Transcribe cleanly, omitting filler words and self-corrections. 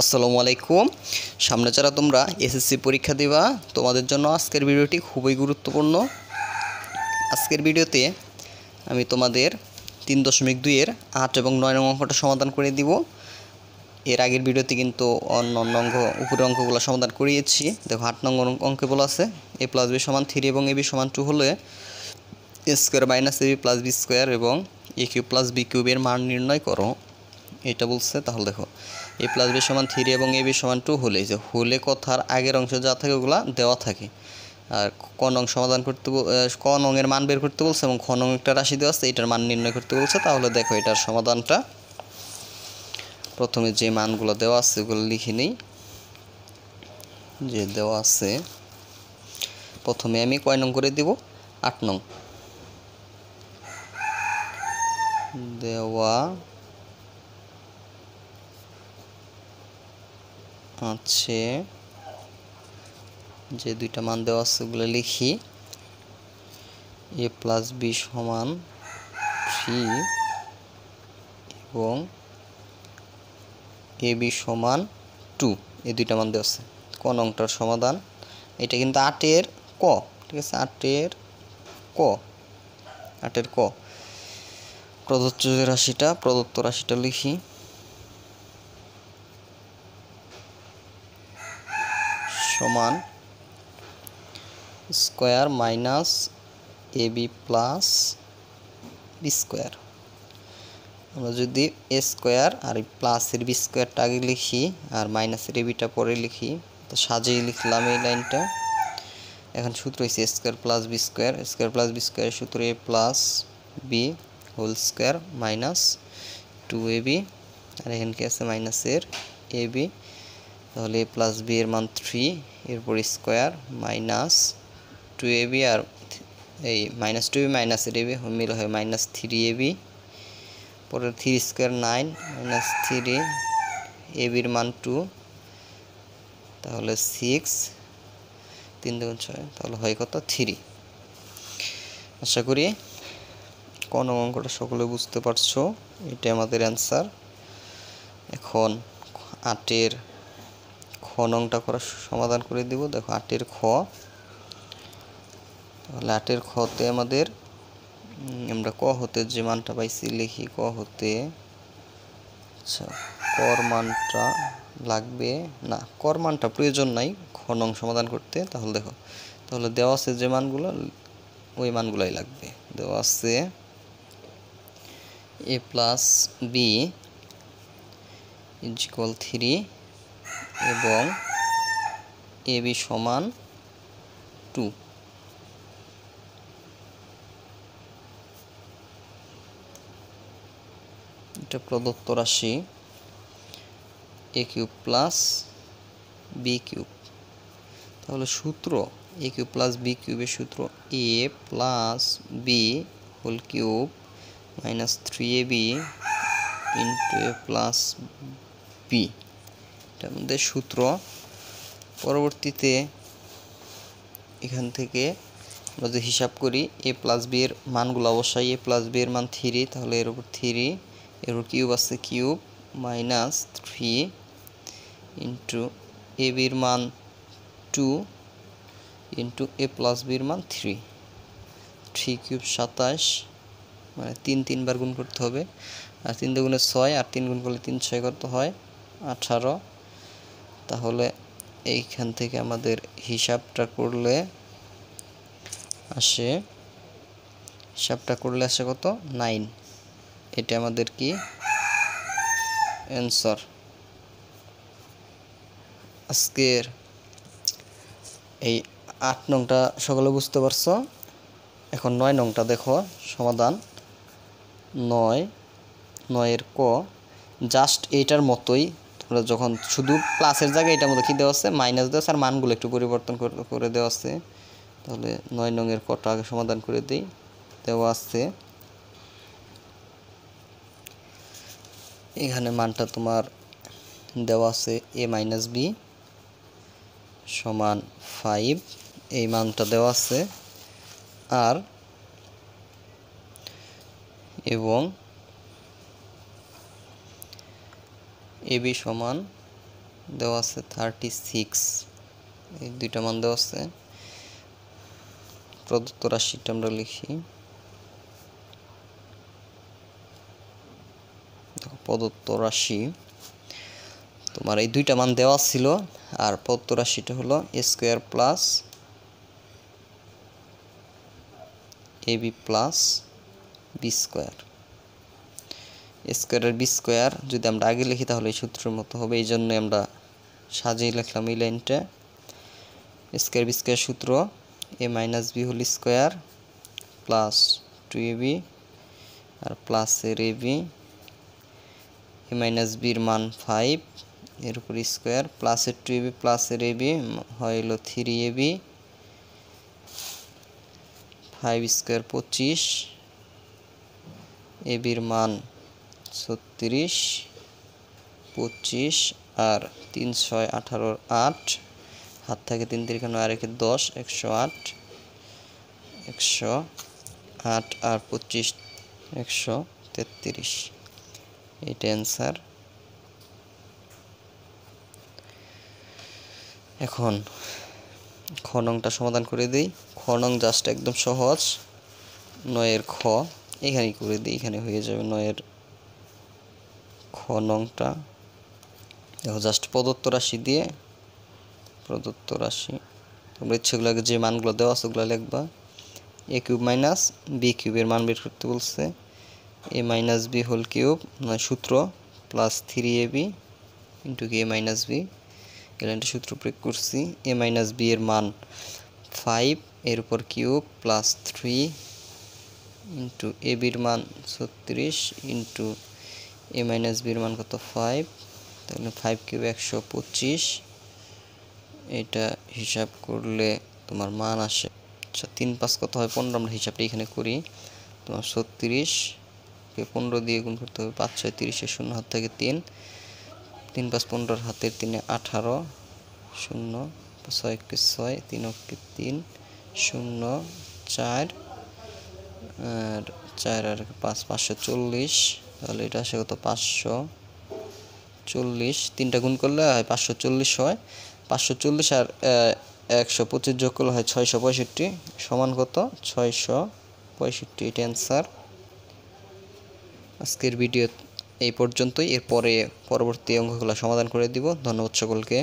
আসসালামু আলাইকুম। সামনে যারা তোমরা এসএসসি পরীক্ষা দিবা তোমাদের জন্য আজকের ভিডিওটি খুবই গুরুত্বপূর্ণ। আজকের ভিডিওতে আমি তোমাদের 3.2 এর 8 এবং 9 নং অঙ্কটা সমাধান করে দিব। এর আগের ভিডিওতে কিন্তু অন্য অঙ্ক উপরের অঙ্কগুলো সমাধান করিয়েছি। দেখো 8 নং অঙ্কে বলা আছে a + b = 3 এবং ab = 2 হলে a² - ab + b² এবং a³ + b³ এর মান নির্ণয় করো, এটা বলছে। তাহলে দেখো a + b = 3 এবং ab = 2 হলে যে হলে কথার আগের অংশ যা থাকে ওগুলা দেওয়া থাকে। আর ক নং সমাধান করতে ক নং এর মান বের করতে বলছে এবং খ নং একটা রাশি দেওয়া আছে, এটার মান নির্ণয় করতে বলছে। তাহলে দেখো এটার সমাধানটা প্রথমে যে মানগুলো দেওয়া আছে ওগুলো লিখে নিই। যে দেওয়া আছে প্রথমে আমি কয় নং করে দিব? 8 নং দেওয়া আছে। যে দুইটা মান দেওয়া আছে ওগুলো লিখি। a + b = 3 এবং ab = 2, এই দুইটা মান দেওয়া আছে। ক নংটার সমাধান এটা কিন্তু 8 এর ক, ঠিক আছে? 8 এর ক প্রদত্ত রাশিটা লিখি। সমান square minus ab plus B square. আমরা যদি a স্কোয়ার আর প্লাসের বি স্কোয়ারটা আগে লিখি আর মাইনাসের এবিটা পরে লিখি, তো সাজিয়ে লিখলাম এই লাইনটা। এখন সূত্র হচ্ছে a² + b² এর সূত্র a + b whole square minus 2ab, আর এখানে কি আছে মাইনাসের ab। তাহলে a + b এর মান 3, এরপর স্কোয়ার মাইনাস 2ab আর এই -2ab মাইনাসের ab মিলে হয় -3ab, পরে 3² 9 -3 ab এর মান 2, তাহলে 6 3 × 6, তাহলে হয় কত? 3। আশা করি কোন অঙ্কটা সকলে বুঝতে পারছো। এটা আমাদের অ্যান্সার। এখন 8 এর খ নংটা সমাধান করে দিব। দেখো 8 এর খ, তাহলে 8 এর খতে আমাদের আমরা ক হতে যে মানটা পাইছি লিখি। ক হতে আচ্ছা কর মানটা লাগবে না, কর মানটা প্রয়োজন নাই খ নং সমাধান করতে। তাহলে দেখো, তাহলে দেওয়া আছে যে মানগুলো ওই মানগুলাই লাগবে। দেওয়া আছে a + b = 3 এবং ab = 2। এটা প্রদত্ত রাশি a³ + b³। তাহলে সূত্র a³ + b³ এর সূত্র a + b whole cube minus 3ab into a + b, এটা আমাদের সূত্র। পরবর্তীতে এখান থেকে আমরা যদি হিসাব করি a + b এর মানগুলো অবশ্যই a + b এর মান 3, তাহলে এর উপর 3, এর উপর কিউব আছে কিউব মাইনাস 3 ইন্টু ab এর মান 2 ইন্টু a + b এর মান 3, 3 কিউব 27, মানে 3 বার গুণ করতে হবে। আর 3 দুগুণে 6, আর 3 গুণ করলে 3 × 6 কত হয়? 18। তাহলে এইখান থেকে আমাদের হিসাবটা করলে আসে কত? 9। এটা আমাদের কি অ্যান্সার। আজকের এই 8 নংটা সকলে বুঝতে পারছো। এখন 9 নংটা দেখো সমাধান। 9 এর ক জাস্ট এইটার মতোই। তোমরা যখন শুধু প্লাসের জায়গায় এটার মধ্যে কী দেওয়া আছে? মাইনাস দেওয়া আছে, আর মানগুলো একটু পরিবর্তন করে দেওয়া আছে। তাহলে 9 নং এর কটা আগে সমাধান করে দিই। দেওয়া আছে এখানে মানটা তোমার দেওয়া আছে a - b = 5, এই মানটা দেওয়া আছে। আর এবং ab = দেওয়া আছে 36, এই দুইটা মান দেওয়া আছে। প্রদত্ত রাশিটা আমরা লিখি। প্রদত্ত রাশি তোমার এই দুইটা মান দেওয়া ছিল, আর প্রদত্ত রাশিটা হলো a square plus ab plus b square. a স্কয়ারের b square যদি আমরা আগে লিখি তাহলে এই সূত্রের মতো হবে, এই জন্য আমরা সাজিয়ে লিখলাম এই লাইনটা। a স্কয়ার b স্কয়ার সূত্র a minus b whole square plus 2ab আর প্লাস এর ab, a মাইনাস b এর মান 5 এর উপর স্কয়ার প্লাস এর 2ab প্লাস এর ab হলো 3ab, 5 স্কয়ার 25, ab এর মান 36, 25 আর 3 6 18 8, হাত থেকে 3 3 9 আর 1 10, 108, 108 আর 25 133, এটা অ্যান্সার। এখন খ নংটা সমাধান করে দিই। খ নং জাস্ট একদম সহজ, 9 এর খ এখানেই করে দিই, এখানে হয়ে যাবে 9 এর খ নংটা। দেখো জাস্ট প্রদত্ত রাশি দিয়ে, প্রদত্ত রাশি তোমরা ইচ্ছেগুলো যে মানগুলো দেওয়া আছে ওগুলো লিখবা। a কিউব মাইনাস b কিউবের মান বের করতে বলছে, a minus b whole cube মানে সূত্র plus 3ab into a minus b, এখানে সূত্র প্রয়োগ করছি। a মাইনাস b এর মান 5 এর উপর cube plus 3 into a b এর মান 36 ইন্টু a মাইনাস b এর মান কত 5, তাহলে 5 কিউব 125, এটা হিসাব করলে তোমার মান আসে। আচ্ছা 3 5 কত হয় 15, আমরা হিসাবটা এখানে করি। তোমার 36 কে 15 দিয়ে গুণ করতে হবে, 5 6 30 এর 0 হাত থেকে 3, 3 5 15 হাতের 3 18, 0 6 1 6 3 1 3 0 4 আর 4 আর 5 540, তাহলে এটা আসে কত 540, তিনটা গুণ করলে হয় 540 হয়। 540 আর 125 যোগ করলে হয় 665, সমান কত 665, এটা অ্যান্সার। আজকের ভিডিও এই পর্যন্তই, এরপরে পরবর্তী অঙ্কগুলো সমাধান করে দিব। ধন্যবাদ সকলকে।